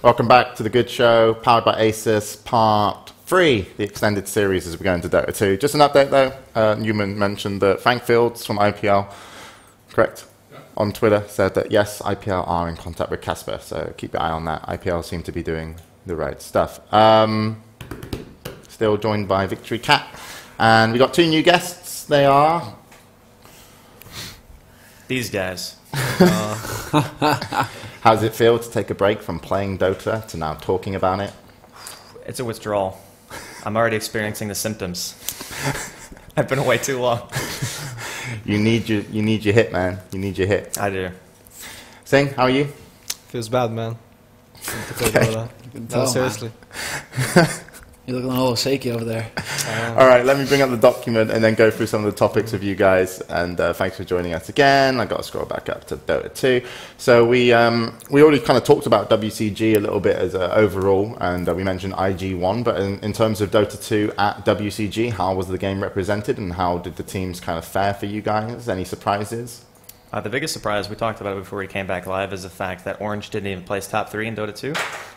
Welcome back to the Good Show, powered by Asus, Part 3, the extended series as we go into Dota 2. Just an update though, NewmaN mentioned that Frank Fields from IPL, correct? Yeah. On Twitter said that yes, IPL are in contact with Casper, so keep your eye on that. IPL seem to be doing the right stuff. Still joined by Victory Cat, and we got 2 new guests. They are these guys. How does it feel to take a break from playing Dota to now talking about it? It's a withdrawal. I'm already experiencing the symptoms. I've been away too long. You need your hit, man. You need your hit. I do. Sing, how are you? Feels bad, man. Okay. No, seriously. You're looking a little shaky over there. All right, let me bring up the document and then go through some of the topics with you guys. And thanks for joining us again. I got to scroll back up to Dota 2. So we already kind of talked about WCG a little bit as overall, and we mentioned IG won. But in terms of Dota 2 at WCG, how was the game represented, and how did the teams kind of fare for you guys? Any surprises? The biggest surprise, we talked about it before we came back live, is the fact that Orange didn't even place top 3 in Dota 2,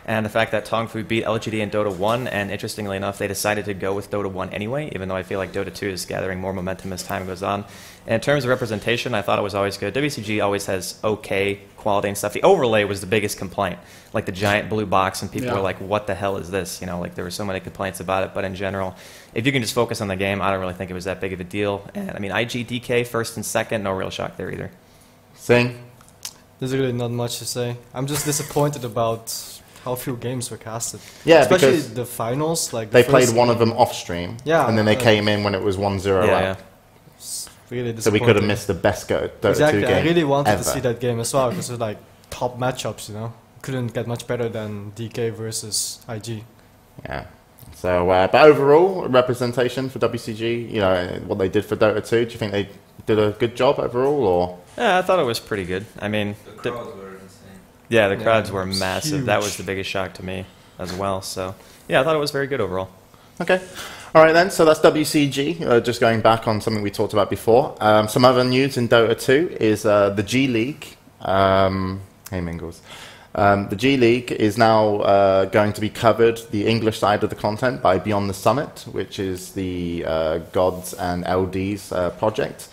and the fact that Tongfu beat LGD in Dota 1, and interestingly enough, they decided to go with Dota 1 anyway, even though I feel like Dota 2 is gathering more momentum as time goes on. And in terms of representation, I thought it was always good. WCG always has okay quality and stuff. The overlay was the biggest complaint, like the giant blue box, and people were like, what the hell is this? You know, like there were so many complaints about it, but in general, if you can just focus on the game, I don't really think it was that big of a deal. And I mean, IG, DK, first and second, no real shock there either. Sing. There's really not much to say. I'm just disappointed about how few games were casted. Yeah, especially because the finals. Like they played one of them off stream, yeah, and then they came in when it was 1-0 up. Yeah. Really so we could have missed the best Dota 2 game I really wanted ever. to see that game as well, because it was like top matchups, you know. Couldn't get much better than DK versus IG. Yeah. So, but overall, representation for WCG, you know, what they did for Dota 2, do you think they did a good job overall, or? Yeah, I thought it was pretty good. I mean, the crowds were insane. Yeah, the crowds were massive. Huge. That was the biggest shock to me as well. So, yeah, I thought it was very good overall. Okay. All right, then. So that's WCG. Just going back on something we talked about before. Some other news in Dota 2 is the G League. Hey, Mingles. The G League is now going to be covered, the English side of the content, by Beyond the Summit, which is the Gods and LD's project.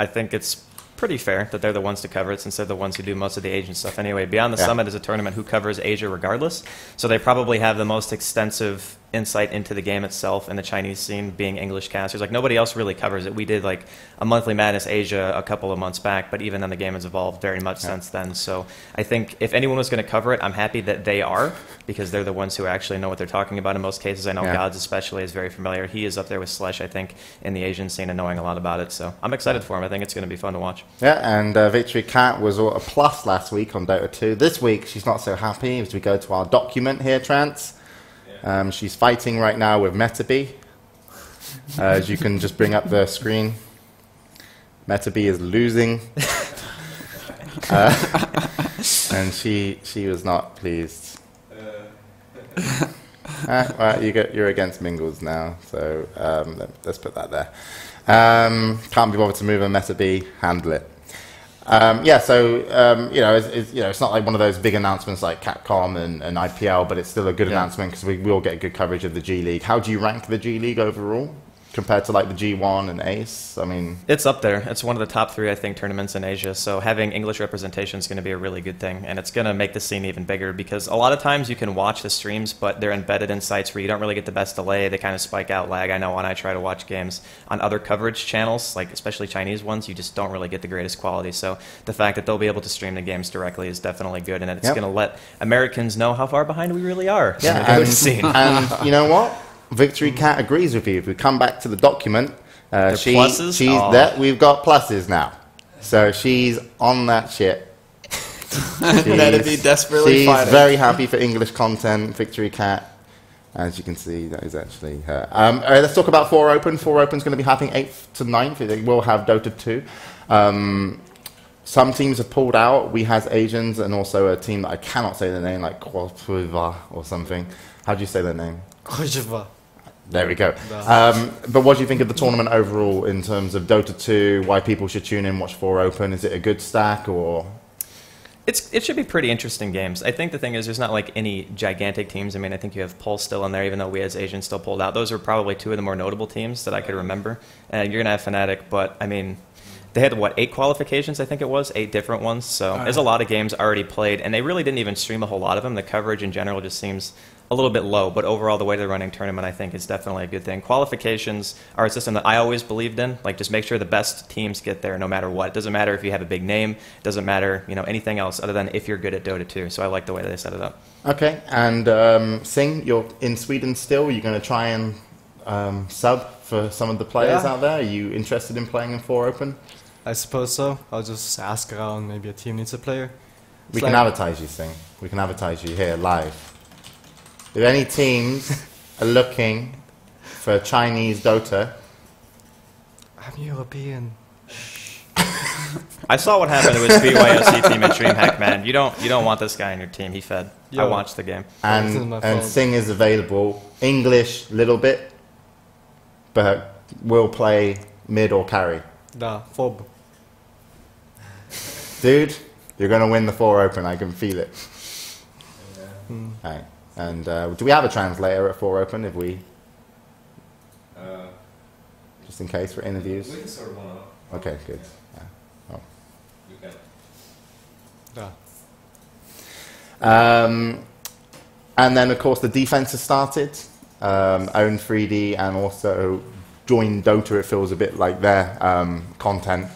I think it's pretty fair that they're the ones to cover it, since they're the ones who do most of the Asian stuff anyway. Beyond the Summit is a tournament who covers Asia regardless, so they probably have the most extensive insight into the game itself and the Chinese scene, being English casters. Like, nobody else really covers it. We did like a Monthly Madness Asia a couple of months back, but even then the game has evolved very much since then. So I think if anyone was going to cover it, I'm happy that they are, because they're the ones who actually know what they're talking about in most cases. I know Gods especially is very familiar. He is up there with Slush, I think, in the Asian scene and knowing a lot about it. So I'm excited for him. I think it's going to be fun to watch. Yeah, and Victory Cat was a plus last week on Dota 2. This week she's not so happy as we go to our document here, Trance. She's fighting right now with Metabi. As you can just bring up the screen, Metabi is losing, and she was not pleased. Well, you're against Mingles now, so let's put that there. Can't be bothered to move a Metabi, handle it. Yeah, so you know, it's not like one of those big announcements like Capcom and IPL, but it's still a good announcement because we will get good coverage of the G League. How do you rank the G League overall compared to like the G1 and Ace? I mean, it's up there. It's one of the top 3, I think, tournaments in Asia. So having English representation is going to be a really good thing, and it's going to make the scene even bigger, because a lot of times you can watch the streams, but they're embedded in sites where you don't really get the best delay. They kind of spike out lag. I know when I try to watch games on other coverage channels, like especially Chinese ones, you just don't really get the greatest quality. So the fact that they'll be able to stream the games directly is definitely good, and it's going to let Americans know how far behind we really are. Yeah, and you know what? Victory Cat agrees with you. If we come back to the document, pluses? We've got pluses now. So she's on that shit. That'd be desperately fighting. She's very happy for English content, Victory Cat. As you can see, that is actually her. Let's talk about 4 Open. 4 Open is going to be happening 8th to 9th. They will have Dota 2. Some teams have pulled out. We has Asians, and also a team that I cannot say the name, like Kwalpuva or something. How do you say their name? There we go. No. But what do you think of the tournament overall in terms of Dota 2? Why people should tune in, watch 4 Open? Is it a good stack or? It should be pretty interesting games. I think the thing is there's not like any gigantic teams. I mean, I think you have Pulse still in there, even though we as Asians still pulled out. Those are probably 2 of the more notable teams that I could remember. You're going to have Fnatic, but I mean, they had, what, 8 qualifications, I think it was? 8 different ones. So there's a lot of games already played, and they really didn't even stream a whole lot of them. The coverage in general just seems a little bit low, but overall the way they're running tournament I think is definitely a good thing. Qualifications are a system that I always believed in. Like, just make sure the best teams get there no matter what. It doesn't matter if you have a big name. It doesn't matter, you know, anything else other than if you're good at Dota 2. So I like the way they set it up. Okay, and Sing, you're in Sweden still. You're going to try and sub for some of the players out there. Are you interested in playing in 4 Open? I suppose so. I'll just ask around. Maybe a team needs a player. We can advertise you, Sing. We can advertise you here live. If any teams are looking for Chinese Dota, I'm European. I saw what happened to his BYOC team at DreamHack, man. You don't want this guy on your team. He fed. I watched the game. And Sing is available. English, little bit, but will play mid or carry. Da, fob. Dude, you're going to win the 4 Open. I can feel it. Right. And do we have a translator at 4 Open? If we, just in case for interviews. We can sort one out. Okay, good. Yeah. Oh. You can. Da. And then of course the defense has started. Own 3D and also join Dota. It feels a bit like their content.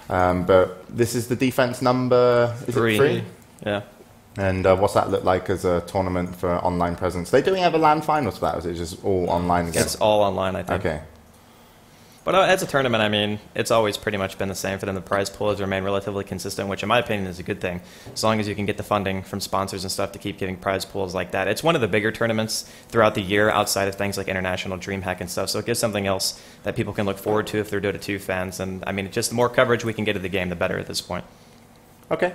But this is the defense number. Is 3. it 3? Yeah. And what's that look like as a tournament for online presence? They doing have a LAN finals for that, or is it just all online again? It's all online, I think. Okay. But as a tournament, I mean, it's always pretty much been the same for them. The prize pool has remained relatively consistent, which in my opinion is a good thing, as long as you can get the funding from sponsors and stuff to keep giving prize pools like that. It's one of the bigger tournaments throughout the year outside of things like International DreamHack and stuff, so it gives something else that people can look forward to if they're Dota 2 fans. And I mean, just the more coverage we can get of the game, the better at this point. Okay.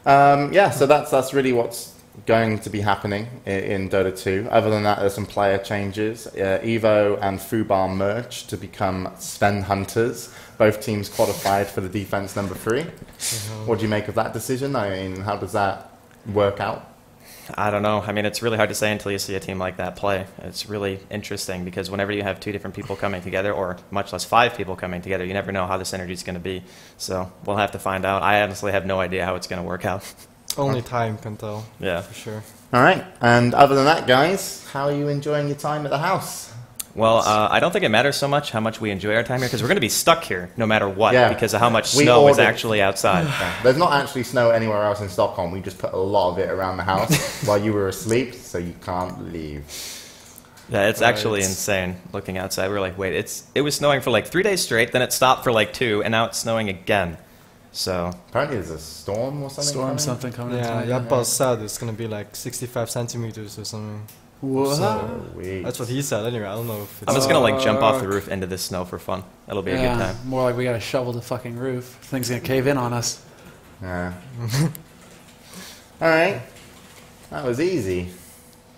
Yeah, so that's really what's going to be happening in Dota 2. Other than that, there's some player changes. Evo and Fubar merged to become Sven Hunters. Both teams qualified for the defense number 3. What do you make of that decision? I mean, how does that work out? I don't know. I mean, it's really hard to say until you see a team like that play. It's really interesting because whenever you have 2 different people coming together, or much less 5 people coming together, you never know how the synergy is going to be. So we'll have to find out. I honestly have no idea how it's going to work out. Only time can tell. Yeah. For sure. All right. And other than that, guys, how are you enjoying your time at the house? Well, I don't think it matters so much how much we enjoy our time here because we're going to be stuck here no matter what because of how much snow is actually outside. Yeah. There's not actually snow anywhere else in Stockholm. We just put a lot of it around the house while you were asleep, so you can't leave. Yeah, it's actually insane looking outside. We were like, wait, it was snowing for like 3 days straight, then it stopped for like 2, and now it's snowing again. So apparently there's a storm or something coming Yeah, wEppas said it's going to be like 65 centimeters or something. What? So that's what he said anyway. I don't know if it's... I'm just going to like jump off the roof into this snow for fun. That'll be a good time. More like we got to shovel the fucking roof. Things going to cave in on us. Yeah. All right. That was easy.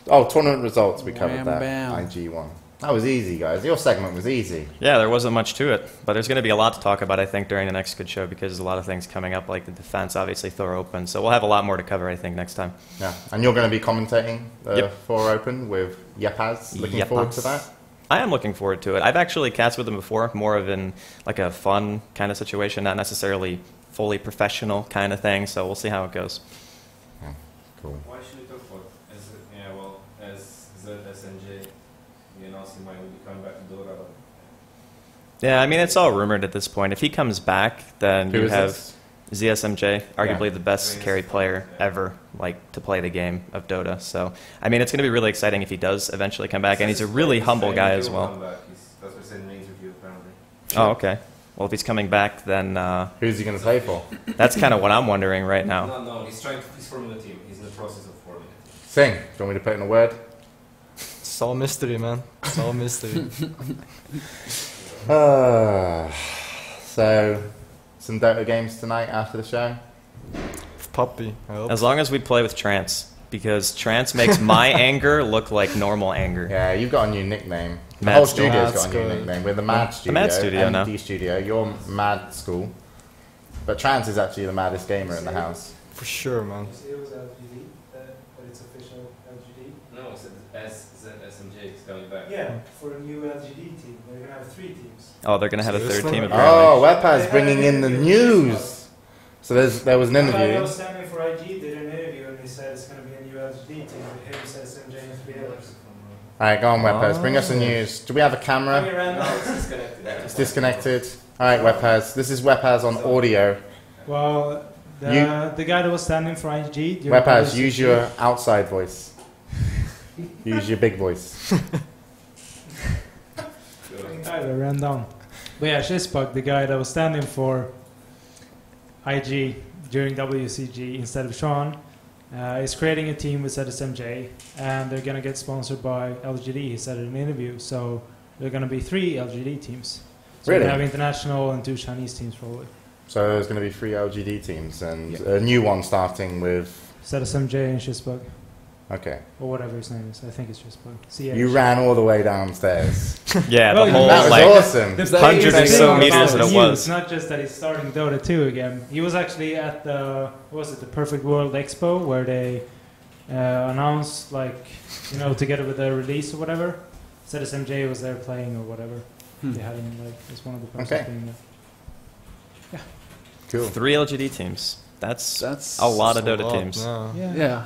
Oh, tournament results. We covered that. IG won. That was easy, guys. Your segment was easy. Yeah, there wasn't much to it. But there's going to be a lot to talk about, I think, during the next good show because there's a lot of things coming up, like the defense, obviously, Thor Open. So we'll have a lot more to cover, I think, next time. Yeah. And you're going to be commentating Thor Open with wEppas. Looking forward to that? I am looking forward to it. I've actually cast with him before, more of in like a fun kind of situation, not necessarily fully professional kind of thing. So we'll see how it goes. Yeah, cool. Why should we talk about as ZSNJ? You know, he might be coming back to Dota. Yeah, I mean, it's all rumored at this point. If he comes back, then you have ZSMJ, arguably the best carry player ever, like, to play the game of Dota. So, I mean, it's going to be really exciting if he does eventually come back, and he's a really humble guy as well. That's what he said in the interview, apparently. Oh, okay. Well, if he's coming back, then... who's he going to play for? That's kind of what I'm wondering right now. No, he's forming the team. He's in the process of forming it. Sing, do you want me to put in a word? It's all mystery, man. It's all mystery. So, some Dota games tonight after the show? Puppy, I hope. As long as we play with Trance, because Trance makes my anger look like normal anger. Yeah, you've got a new nickname. The Mad whole School. studio's Mad got a new School. nickname. We're the Mad Studio. Mad Studio now. MD Studio. You're Mad School. But Trans is actually the maddest gamer in the house. For sure, man. It was LGD, but it's official LGD. No, it's SMJ is coming back. Yeah, for a new LGD team. They're going to have 3 teams. Oh, they're going to have a third team apparently. Oh, wEppas bringing in the news. So there was an The guy that interview. was standing for IG did an interview and he said it's going to be a new LGD team with him, SMJ, and 3 others. Alright, go on, wEppas. Bring us the news. Do we have a camera? Coming around now. It's disconnected. It's disconnected. Alright, wEppas. This is wEppas on audio. Well, the guy that was standing for IG... wEppas, use your outside voice. Use your big voice. I ran down. But yeah, Shizbug, the guy that was standing for IG during WCG instead of Sean, is creating a team with ZSMJ, and they're going to get sponsored by LGD, he said in an interview. So there are going to be 3 LGD teams. So Really? we have international and 2 Chinese teams probably. So there's going to be 3 LGD teams and a new one starting with... ZSMJ and Shizbug, Okay. or whatever his name is. I think it's Shizbug. CH. You ran all the way downstairs. Yeah, Well, the whole That was like awesome. The hundreds thing or so about meters the that it news, was. Not just that he's starting Dota 2 again. He was actually at the the Perfect World Expo where they announced together with the release or whatever. ZSMJ was there playing or whatever. They had him as one of the persons Okay. being there. Cool. 3 LGD teams. That's That's a lot of That's a Dota lot, teams. yeah. Yeah.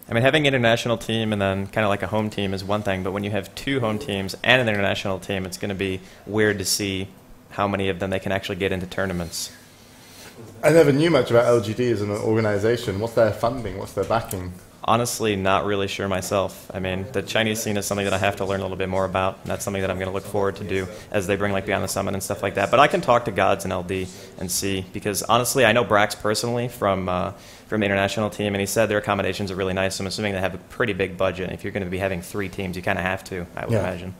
I mean, having an international team and then kind of like a home team is one thing, but when you have 2 home teams and an international team, it's going to be weird to see how many of them they can actually get into tournaments. I never knew much about LGD as an organization. What's their funding? What's their backing? Honestly, not really sure myself. I mean, the Chinese scene is something that I have to learn a little bit more about, and that's something that I'm going to look forward to do as they bring like Beyond the Summit and stuff like that. But I can talk to Gods and LD and see, because honestly, I know Brax personally from the international team, and he said their accommodations are really nice. So I'm assuming they have a pretty big budget. And if you're going to be having 3 teams, you kind of have to, I would imagine.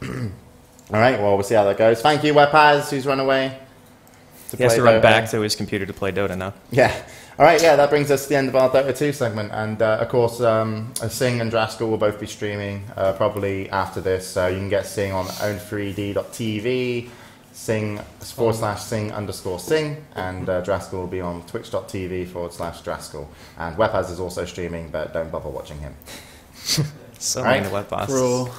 All right, well, we'll see how that goes. Thank you, wEppas, who's run away. He has play to run Dota. back to his computer to play Dota now. Yeah. All right, yeah, that brings us to the end of our Dota 2 segment. And, of course, Sing and Draskyl will both be streaming probably after this. So you can get Sing on own3d.tv, Sing/Sing_Sing, and Draskyl will be on twitch.tv/Draskyl. And wEppas is also streaming, but don't bother watching him. So Right. many wEppas. Bro.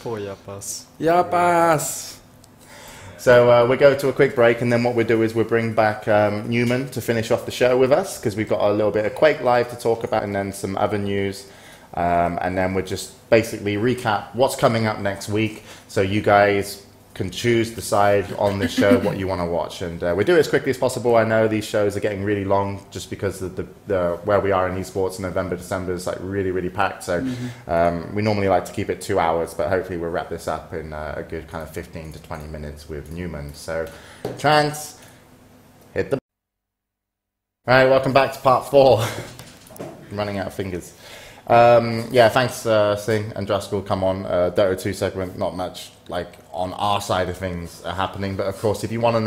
Poor wEppas. Yapas. So we'll go to a quick break, and then what we'll do is we'll bring back NewmaN to finish off the show with us, because we've got a little bit of Quake Live to talk about, and then some other news. And then we'll just basically recap what's coming up next week, so you guys can decide on this show what you want to watch. And we do it as quickly as possible. I know these shows are getting really long just because of the where we are in esports in November, December is like really, really packed. So we normally like to keep it 2 hours, but hopefully we'll wrap this up in a good kind of 15 to 20 minutes with NewmaN. So Trans, hit the... All right, welcome back to part 4. I'm running out of fingers. Thanks Sing and Draskyl come on. Dota 2 segment, not much like on our side of things are happening, but of course if you want to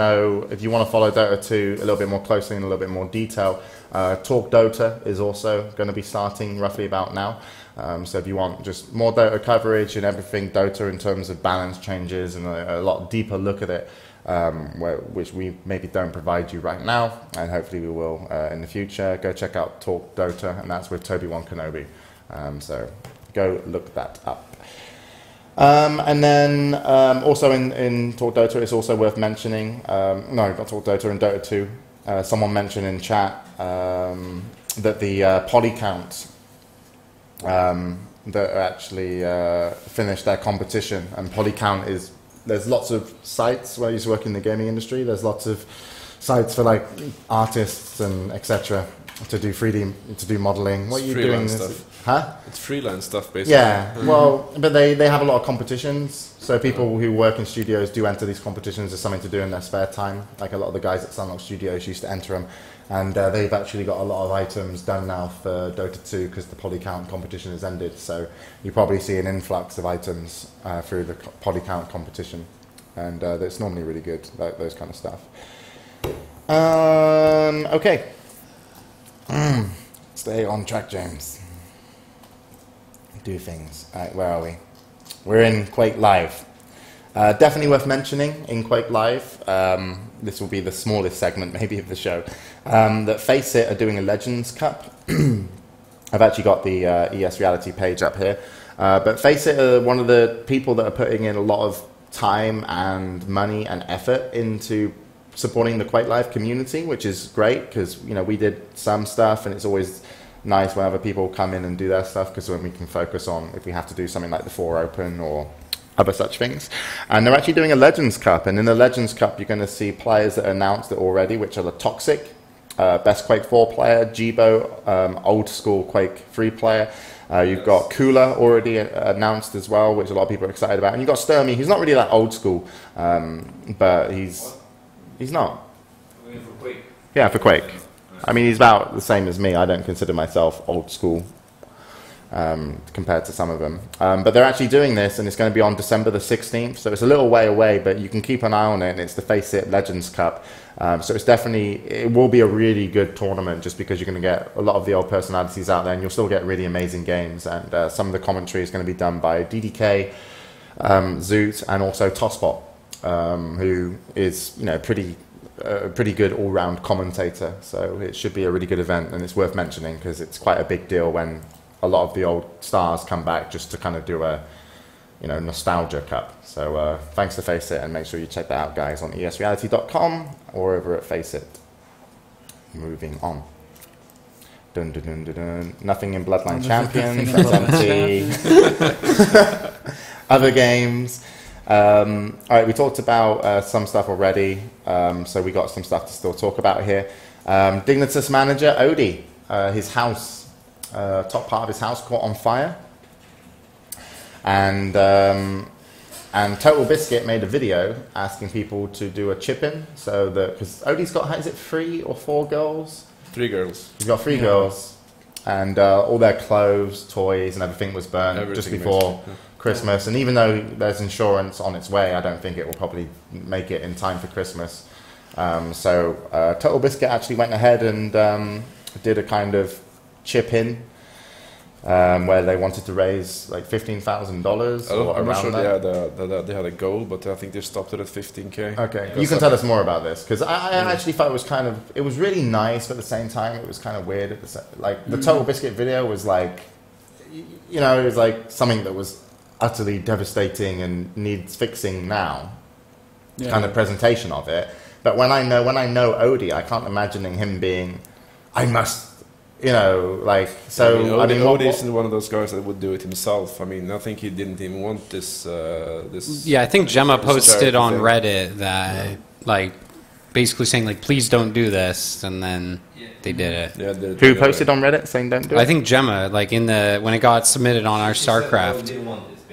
follow Dota 2 a little bit more closely in a little bit more detail, Talk Dota is also going to be starting roughly about now. So if you want just more Dota coverage and everything Dota in terms of balance changes and a lot deeper look at it, which we maybe don't provide you right now, and hopefully we will in the future, go check out Talk Dota, and that's with Toby1 Kenobi. So go look that up. And then also in Talk Dota, it's also worth mentioning, no, not Talk Dota, in Dota 2, someone mentioned in chat that the poly count that actually finished their competition, and poly count is, there's lots of sites where I used to work in the gaming industry, there's lots of sites for like artists and etc. to do 3D, to do modeling. What are you doing? Huh? It's freelance stuff, basically. Yeah, well, but they have a lot of competitions. So people who work in studios do enter these competitions as something to do in their spare time. Like a lot of the guys at Sunlock Studios used to enter them. And they've actually got a lot of items done now for Dota 2 because the poly count competition has ended. So you probably see an influx of items through the poly count competition. And that's normally really good, those kind of stuff. Okay. Stay on track, James. Do things. All right, where are we? we're in Quake Live. Definitely worth mentioning in Quake Live, this will be the smallest segment maybe of the show, that Faceit are doing a Legends Cup. I've actually got the ES Reality page up here. But Faceit are one of the people that are putting in a lot of time and money and effort into supporting the Quake Live community, which is great because we did some stuff, and it's always nice whenever people come in and do their stuff, because then we can focus on if we have to do something like the 4 Open or other such things. And they're actually doing a Legends Cup, and in the Legends Cup you're going to see players that are announced already, which are the Toxic, best Quake 4 player, Jibo, old school Quake 3 player. You've got Kula already announced as well, which a lot of people are excited about. And you've got Sturmy, who's not really that old school, but he's not. For Quake. Yeah, for Quake. I mean, he's about the same as me. I don't consider myself old school compared to some of them. But they're actually doing this, and it's going to be on December the 16th. So it's a little way away, but you can keep an eye on it. And it's the Faceit Legends Cup. So it's it will be a really good tournament, just because you're going to get a lot of the old personalities out there, and you'll still get really amazing games. And some of the commentary is going to be done by DDK, Zoot, and also Tosspot, who is pretty good all-round commentator. So it should be a really good event, and it's worth mentioning because it's quite a big deal when a lot of the old stars come back just to kind of do a nostalgia cup. So thanks to Faceit, and make sure you check that out, guys, on esreality.com or over at Faceit. Moving on. Dun, dun, dun, dun, dun. Nothing in Bloodline Champions. That's empty. Other games. All right, we talked about some stuff already, so we got some stuff to still talk about here. Dignitas manager Odie, his house, top part of his house caught on fire, and Total Biscuit made a video asking people to do a chip-in, so that, because Odie's got, is it 3 or 4 girls? 3 girls. He's got 3 girls, and all their clothes, toys, and everything was burned just before Christmas. And even though there's insurance on its way, I don't think it will probably make it in time for Christmas. So Total Biscuit actually went ahead and did a kind of chip-in, where they wanted to raise like $15,000 or I'm not around sure that. they had a goal, but I think they stopped it at 15K. Okay, you can tell us more about this, because I actually thought it was really nice, but at the same time it was kind of weird. The Total Biscuit video was like, it was like something that was utterly devastating and needs fixing now, kind of presentation of it. But when I know Odie, I can't imagine him being, I must. Odie isn't one of those guys that would do it himself. I mean, I think he didn't even want this. Yeah, I think Gemma posted on Reddit that, basically saying, please don't do this, and then they did it. Yeah, who posted on Reddit saying don't do it? I think Gemma, when it got submitted on our StarCraft,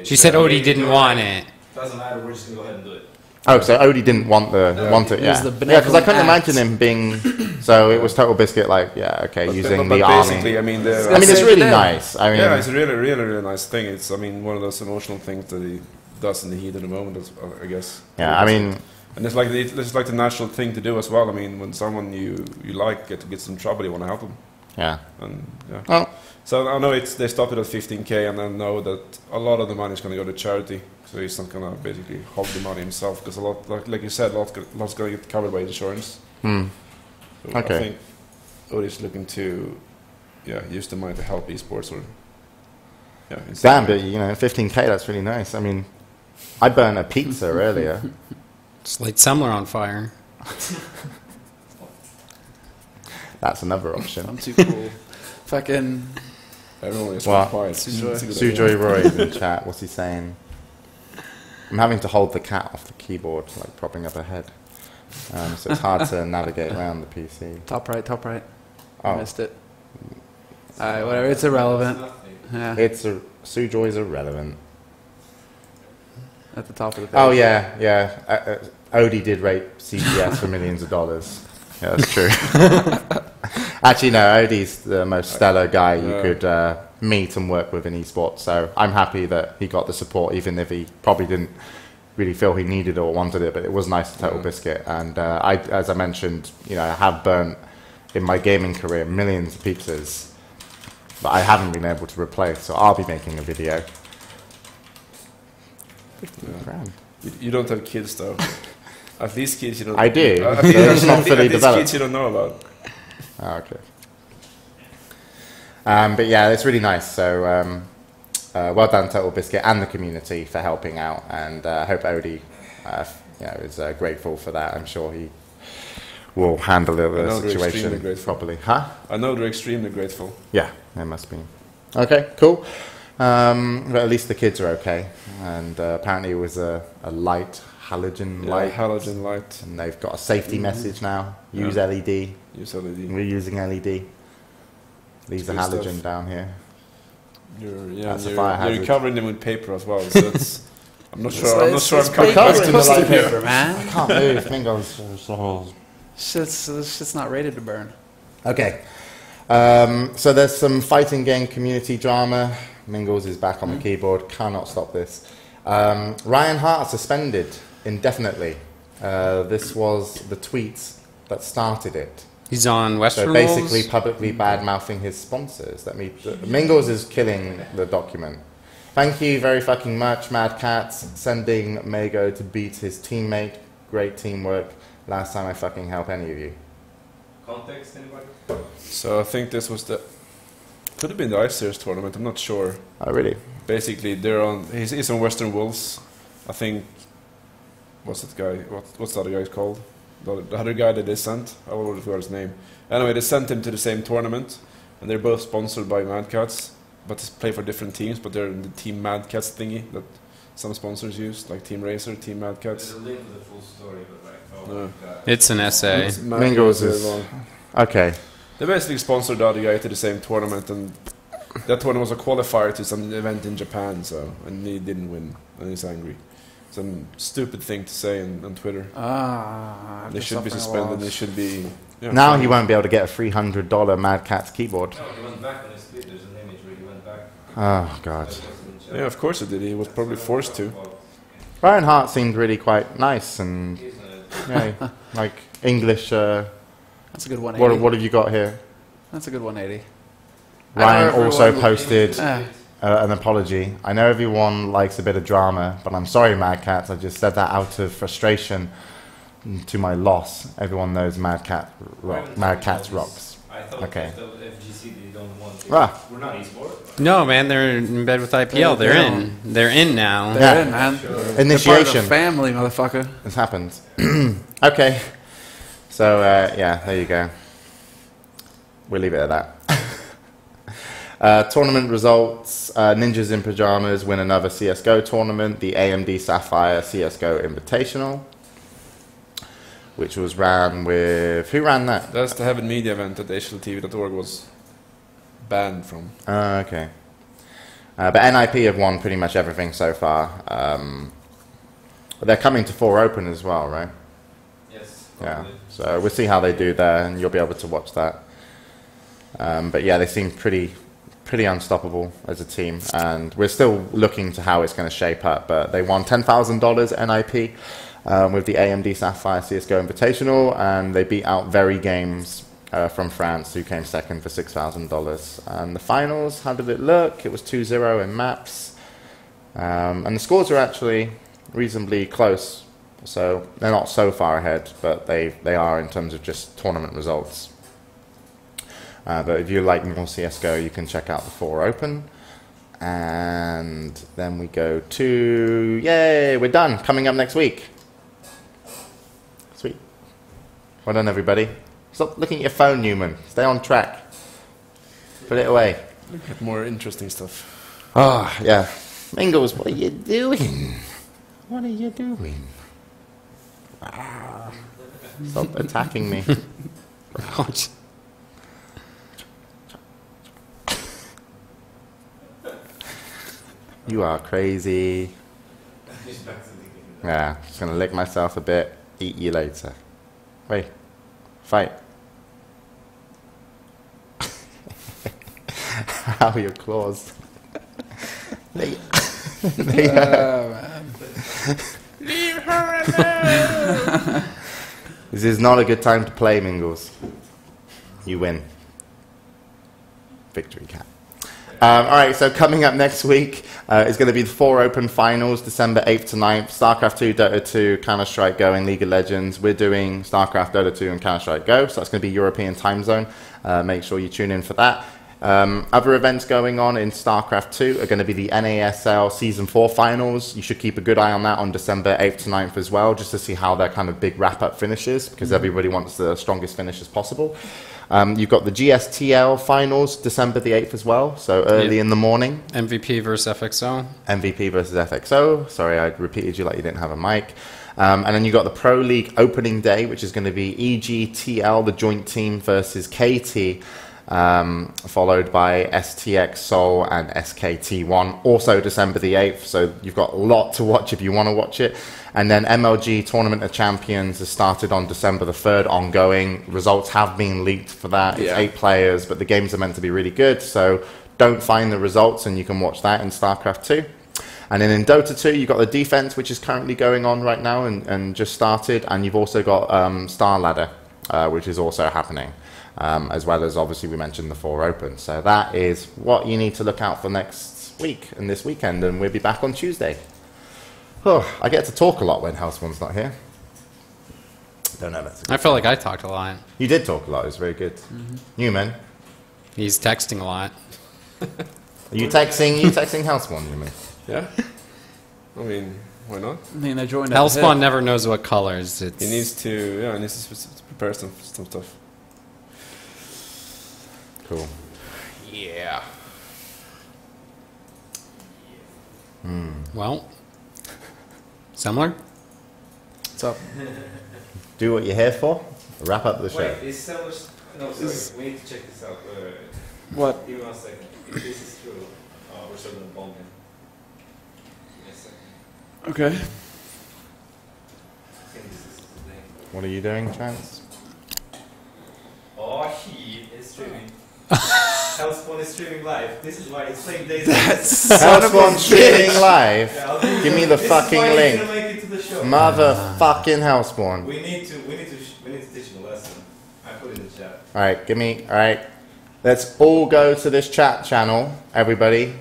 she said Odie didn't want it. Doesn't matter, we're just gonna go ahead and do it. Oh, so Odie didn't want it, yeah. Because I couldn't imagine him being. So it was Total Biscuit, using the army. I mean, it's really nice. Yeah, it's a really, really, really nice thing. It's, one of those emotional things that he does in the heat of the moment, I guess. Yeah, and it's like the natural thing to do as well. I mean, when someone you like gets some trouble, you want to help them. Yeah. And yeah. Well, so I know they stopped it at 15K, and I know that a lot of the money is going to go to charity. So he's not going to basically hog the money himself, because a lot, like you said, lots going to get covered by insurance. So okay. I think Odie's looking to, use the money to help esports or. Damn, but 15K, that's really nice. I mean, I burned a pizza earlier. Just light Semmler on fire. That's another option. I'm too cool. Fucking. Everyone is Well, quiet. Sujoy Roy is in chat. What's he saying? I'm having to hold the cat off the keyboard, propping up her head. So it's hard to navigate around the PC. Top right. Oh. Missed it. Alright, whatever. It's irrelevant. Yeah. Sujoy's irrelevant. At the top of the page. Oh yeah. Odie did rape CGS for millions of dollars. Yeah, that's true. Actually, no, Odie's the most stellar guy you could meet and work with in esports. So I'm happy that he got the support, even if he probably didn't really feel he needed or wanted it. But it was nice to Total Biscuit. And as I mentioned, I have burnt in my gaming career millions of pizzas that I haven't been able to replace. So I'll be making a video. grand. You don't have kids though. At least kids you don't. I do. At They're least, not fully at least developed. kids you don't know about. Oh, okay. But yeah, it's really nice. So well done, Total Biscuit and the community for helping out, and I hope Odie is grateful for that. I'm sure he will handle the situation properly. Huh? I know they're extremely grateful. Yeah, they must be. Okay, cool. But at least the kids are okay, and apparently it was a light, halogen light. Halogen light. And they've got a safety message now. Use LED. Use LED. We're using LED. Leave the halogen stuff down here. You're covering them with paper as well, so it's, I'm not sure. I'm covering the light paper, man. I can't move. Mingos. Shit's not rated to burn. Okay. So there's some fighting game community drama. Mingles is back on the keyboard. Cannot stop this. Ryan Hart suspended indefinitely. This was the tweets that started it. He's on Western So basically publicly bad-mouthing his sponsors. Mingles is killing the document. Thank you very fucking much, Mad Cats, sending Mago to beat his teammate. Great teamwork. Last time I fucking help any of you. Context, anybody? So I think this was could have been the Ice Series tournament. I'm not sure. Oh, really? Basically, he's on Western Wolves. I think. What's that guy? What's the other guy called? The other guy that they sent. I already forgot his name. Anyway, they sent him to the same tournament, and they're both sponsored by Mad Cats, but they play for different teams. But they're in the Team Mad Cats thingy that some sponsors use, like Team Racer, Team Mad Cats. There's a link to the full story, but No. my God. It's an essay. Mingles is... Okay. They basically sponsored the other guy to the same tournament, and that tournament was a qualifier to some event in Japan, and he didn't win, and he's angry. Some stupid thing to say on Twitter. They should be suspended. They should be... Now he won't be able to get a $300 Mad Catz keyboard. No, he went back on his tweet. There's an image where he went back. Oh, God. Yeah, of course he did. He was probably forced to. Ryan Hart seemed really quite nice and... like English... That's a good 180. What have you got here? That's a good 180. Ryan also posted an apology. I know everyone likes a bit of drama, but I'm sorry, Mad Cats. I just said that out of frustration to my loss. Everyone knows Mad Cats rocks. I thought Okay. the FGC they don't want it. Ah. We're not esports. No, man, they're in bed with IPL. They're in. They're in now. They're in, man. Initiation. They're part of the family, motherfucker. This happens. Okay. So, there you go. We'll leave it at that. Tournament results. Ninjas in Pajamas win another CSGO tournament, the AMD Sapphire CSGO Invitational, which was ran with... Who ran that? That's the Heaven Media event that HLTV.org was banned from. Okay. But NIP have won pretty much everything so far. But they're coming to 4 Open as well, right? Yes. Yeah. Probably. So we'll see how they do there, and you'll be able to watch that. But yeah, they seem pretty unstoppable as a team, and we're still looking to how it's going to shape up. But they won $10,000 NIP with the AMD Sapphire CSGO Invitational, and they beat out Very Games from France, who came second for $6,000. And the finals, how did it look? It was 2-0 in maps, and the scores are actually reasonably close. So they're not so far ahead, but they are in terms of just tournament results. But if you like more CSGO, you can check out the 4 Open. And then we go to... Yay, we're done. Coming up next week. Sweet. Well done, everybody. Stop looking at your phone, Newman. Stay on track. Put it away. Look at more interesting stuff. Oh, yeah. Mingles, what are you doing? What are you doing? Ah, stop attacking me. Ouch. You are crazy. Yeah, just gonna lick myself a bit. Eat you later. Wait. Fight. How are your claws? Man. Leave her alone! This is not a good time to play, Mingles. You win. Victory cat. All right, so coming up next week is going to be the 4 Open finals, December 8th to 9th. StarCraft 2, Dota 2, Counter-Strike Go, and League of Legends. We're doing StarCraft, Dota 2, and Counter-Strike Go, so that's going to be European time zone. Make sure you tune in for that. Other events going on in StarCraft 2 are going to be the NASL Season 4 finals. You should keep a good eye on that on December 8th to 9th as well, just to see how their kind of big wrap-up finishes, because everybody wants the strongest finishes possible. You've got the GSTL finals December the 8th as well, so early in the morning. MVP versus FXO. MVP versus FXO. Sorry, I repeated you like you didn't have a mic. And then you've got the Pro League opening day, which is going to be EGTL, the joint team, versus KT, followed by STX Seoul and SKT1, also December the 8th. So you've got a lot to watch if you want to watch it. And then MLG Tournament of Champions has started on December the 3rd, ongoing. Results have been leaked for that. It's 8 players, but the games are meant to be really good. So don't find the results, and you can watch that in StarCraft 2. And then in Dota 2, you've got the defense, which is currently going on right now and just started. And you've also got Star Ladder, which is also happening, as well as, obviously, we mentioned the 4 Open. So that is what you need to look out for next week and this weekend. And we'll be back on Tuesday. Oh, I get to talk a lot when Houseborn's not here. Don't know. That's I felt like I talked a lot. You did talk a lot. It was very good. NewmaN. He's texting a lot. Are you texting Houseborn, NewmaN? Yeah. I mean, why not? I mean, I joined. Hellspawn never knows what colors. He needs to prepare some stuff. Cool. Yeah. Well, Semmler? What's up? Do what you're here for. Wrap up the show. Wait, is Semmler... No, sorry, we need to check this out. What? Give me 1 second. If this is true, we're still going to bomb him. Give me a second. Okay. I think this is the thing. What are you doing, Chance? Oh, he is streaming. Hellspawn is streaming live. This is why it's same days. Houseborn streaming live. Yeah, Give me the fucking link. Make it to the show. Motherfucking Houseborn. We need to teach him a lesson. I put it in the chat. Alright, let's all go to this chat channel, everybody,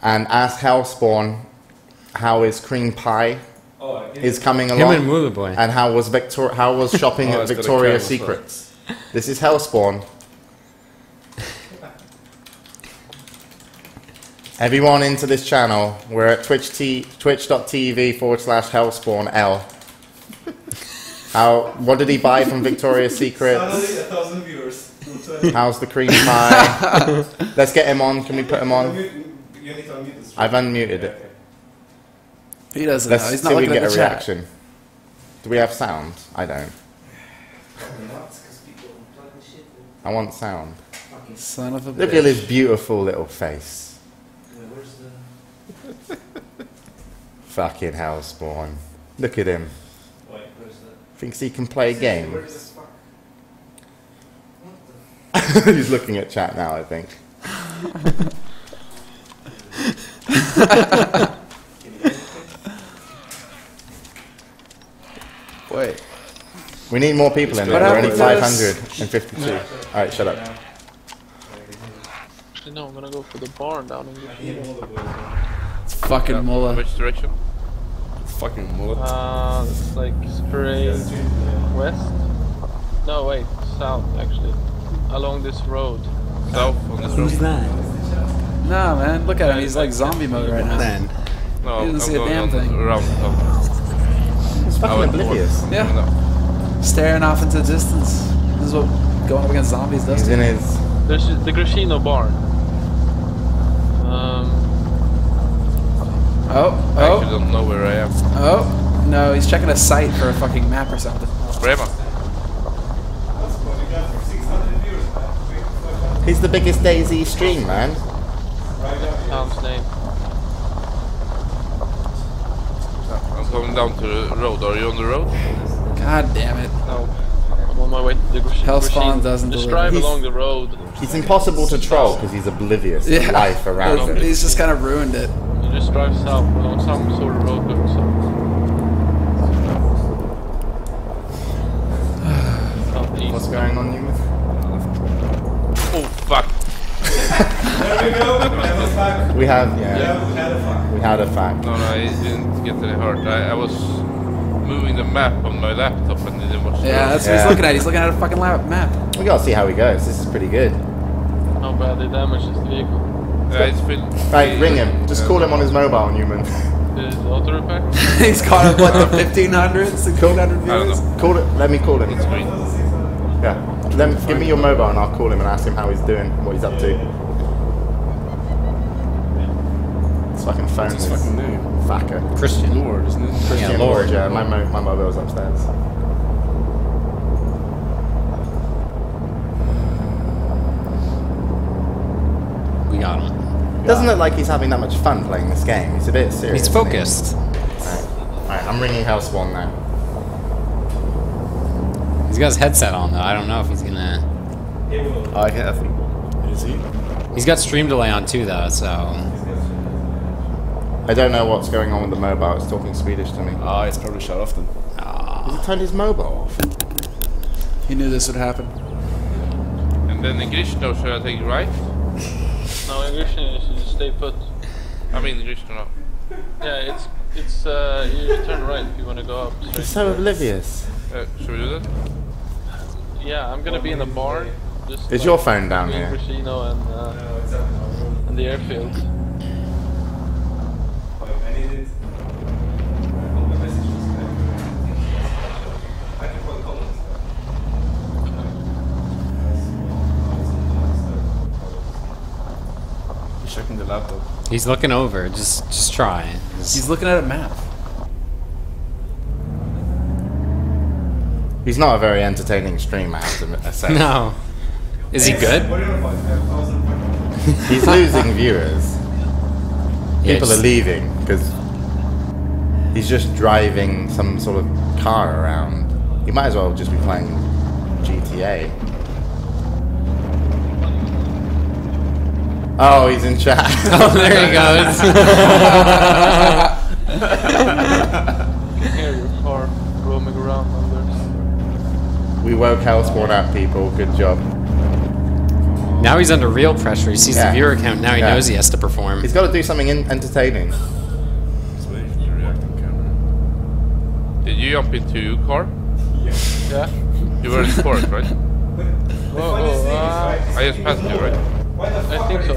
and ask Hellspawn how his cream pie is coming Him and along, Mula Boy. and how was shopping at it's got a Victoria's camel, Secrets. This is Hellspawn. Everyone into this channel. We're at twitch.tv/Hellspawn. What did he buy from Victoria's Secret? Suddenly 1,000 viewers. How's the cream pie? Let's get him on. Can we put him on? You need to unmute this. I've unmuted it. Okay. He doesn't Let's know. He's see not if we looking can at get the a chat. reaction. Do we have sound? I don't. I want sound. Son of a Look bitch. at his beautiful little face. Where's the... Fucking Hellspawn. Look at him. Wait, where's the... Thinks he can play games. Where's the fuck? What the... He's looking at chat now, I think. Wait. We need more people in there. What We're only happened to this? 552. Alright, shut up. Actually, no, I'm gonna go for the barn down in I need all the boys. It's fucking Mullah. Which direction? Fucking mullet. It's like straight west. No, wait, south actually. Along this road. South on this road. that? Nah, man. Look at him. He's like zombie mode right now. Then. No, He doesn't I'm see a going damn on thing. around the top. He's fucking oblivious. Yeah. No. Staring off into the distance. This is what going up against zombies does He's to in you. his... There's the Grashino barn. I actually Oh. don't know where I am. Oh. No, he's checking a site for a fucking map or something. Where am I? He's the biggest DayZ stream, man. Town's name. I'm going down to the road. Are you on the road? God damn it. No. I'm on my way to the Hellspawn doesn't Just deliver. drive He's- along the road. It's impossible to troll because he's oblivious to Yeah. life around him. He's just kind of ruined it. You just drive south along some sort of road going south. Southeast. What's going on, Newman? Oh fuck! We have, yeah. We had a fact. No, I didn't get any hurt. I was moving the map on my laptop and it was. Yeah, that's what he's looking at. He's looking at a fucking map. We gotta see how he goes. This is pretty good. How bad they damaged his vehicle. It's been. Right, ring him. Just call him on his mobile, Newman. Is it auto repair? He's caught up, what, the 1500s, 1600 viewers? Call it. Let me call him. It's green. Yeah. Give me your mobile and I'll call him and ask him how he's doing, what he's up to. His fucking phone What's is his fucking name? Facker. Christian. Lord, isn't it? Christian Yeah, Lord, Lord. yeah. My mobile's upstairs. We got him. Doesn't look like he's having that much fun playing this game. He's a bit serious. He's isn't he? focused. Alright, I'm ringing House One now. He's got his headset on though. I don't know if he's gonna. I think. Is he? He's got stream delay on too though, so. I don't know what's going on with the mobile. It's talking Swedish to me. Ah, it's probably shut off then. He turned his mobile off. He knew this would happen. And then in Grishno, should I take it right? No, in Grishno you should just stay put. I mean Grishno now. Yeah, it's you just turn right if you want to go up. He's so oblivious. Should we do that? Yeah, I'm gonna be in the barn. Just Is your phone down between here? Grishno and the airfield. He's checking the laptop. He's looking over. Just try. He's looking at a map. He's not a very entertaining streamer, I have to say. No. Is he good? He's losing viewers. People are leaving because he's just driving some sort of car around. He might as well just be playing GTA. Oh, he's in chat. Oh, there he goes. You can hear your car roaming around under. We woke Hellspawn up, people. Good job. Now he's under real pressure. He sees the viewer count. Now he knows he has to perform. He's got to do something entertaining. He's waiting for the reacting camera. Did you jump into your car? Yeah. You were in the forest, right? I I just passed you, right? think so.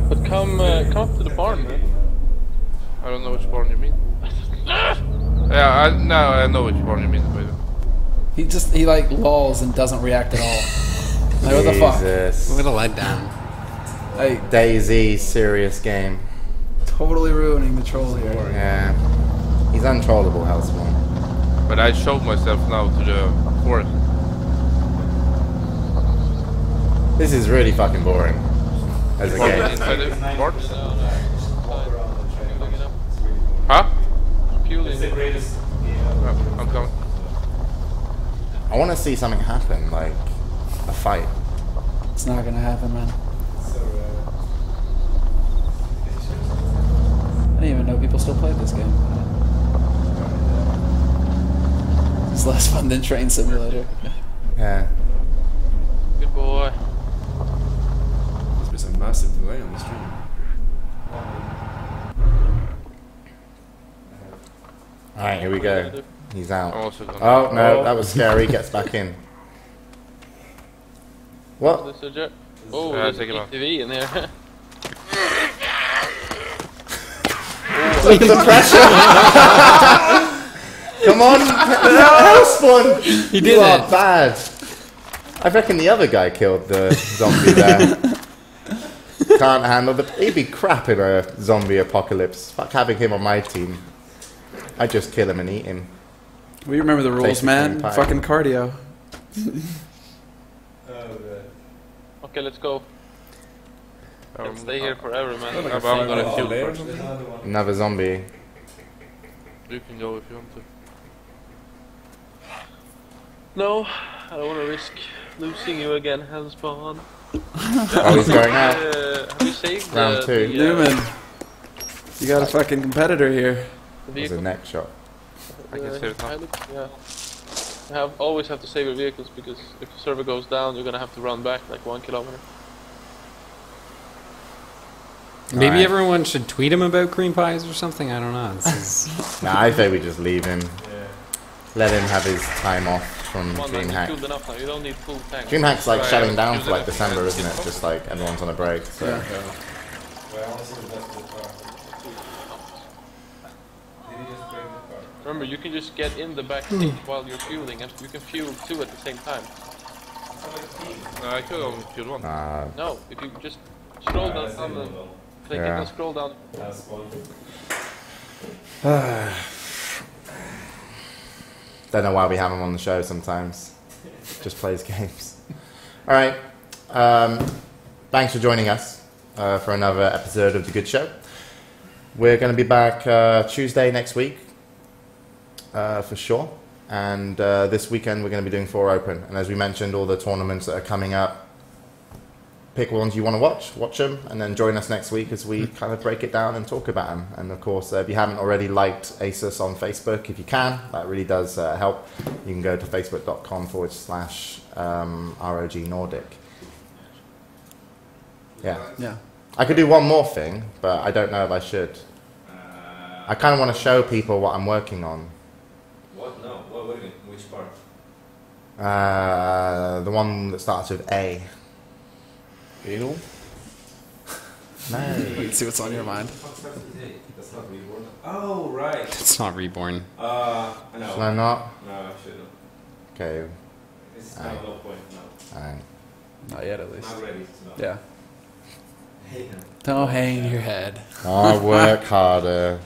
But come up to the barn, man. I don't know which barn you mean. Yeah, I know which barn you mean. By the way. He like lolls and doesn't react at all. Like, what the fuck? Jesus. What a letdown. Like, DayZ, serious game. totally ruining the troll here. Yeah. He's untrollable, Hellspawn. But I showed myself now to the forest. This is really fucking boring as a game. Inside the barn? Huh? Fueling. I'm coming. I want to see something happen, like a fight. It's not gonna happen, man. I didn't even know people still played this game. It's less fun than Train Simulator. Yeah. Good boy. There's been some massive delay on the stream. Alright, here we go. He's out. I'm also gonna- Oh, no, that was scary. Gets back in. What? There's a jet. Oh, Yeah, there's take it off. TV in there. Look at the pressure! Come on! Hellspawn! He did You are it. bad. I reckon the other guy killed the zombie there. Can't handle the... He'd be crap in a zombie apocalypse. Fuck having him on my team. I'd just kill him and eat him. We remember the rules, Basically man. pie. Fucking cardio. Okay, let's go. Can't stay here forever, man. I'm gonna kill first. Another zombie. You can go if you want to. No, I don't want to risk losing you again, Hellspawn. Oh, he's going out. Have you saved Round two. Newman, you got a fucking competitor here. the There's vehicle? a neck shot. I can save it now. pilot? Yeah. always have to save your vehicles, because if the server goes down, you're gonna have to run back like 1 kilometer. Maybe Alright. everyone should tweet him about cream pies or something. I don't know. This is Nah, I say we just leave him. Yeah. Let him have his time off from Come on, man, you DreamHack. fueled enough now. You don't need full tanks. DreamHack's like Right, shutting yeah. down Use for like it. December, isn't it? Just like everyone's on a break. So. Yeah. Well, I want to see the best of the car. Did he just break the car? Remember, you can just get in the back seat while you're fueling, and you can fuel 2 at the same time. No, I could only kill one. No, if you just scroll down That's on the illegal. thing, you Yeah. can scroll down. That's one. Don't know why we have him on the show sometimes. Just plays games. All right. Thanks for joining us for another episode of The Good Show. We're going to be back Tuesday next week for sure. And this weekend we're going to be doing 4 Open. And as we mentioned, all the tournaments that are coming up, pick ones you want to watch them, and then join us next week as we kind of break it down and talk about them. And of course, if you haven't already liked ASUS on Facebook, if you can, that really does help. You can go to facebook.com/ROG Nordic. Yeah. Yeah. I could do one more thing, but I don't know if I should. I kind of want to show people what I'm working on. What? No. What do you mean? Which part? The one that starts with A. Anal? No. Let's see what's on your mind. That's not reborn. Oh, right. it's not reborn. No. Should I not? No, I shouldn't. Okay. It's kind of no point. No. Alright. Not yet, at least. Not ready to know. Yeah. Hey, no. Don't hang your head. I'll work harder.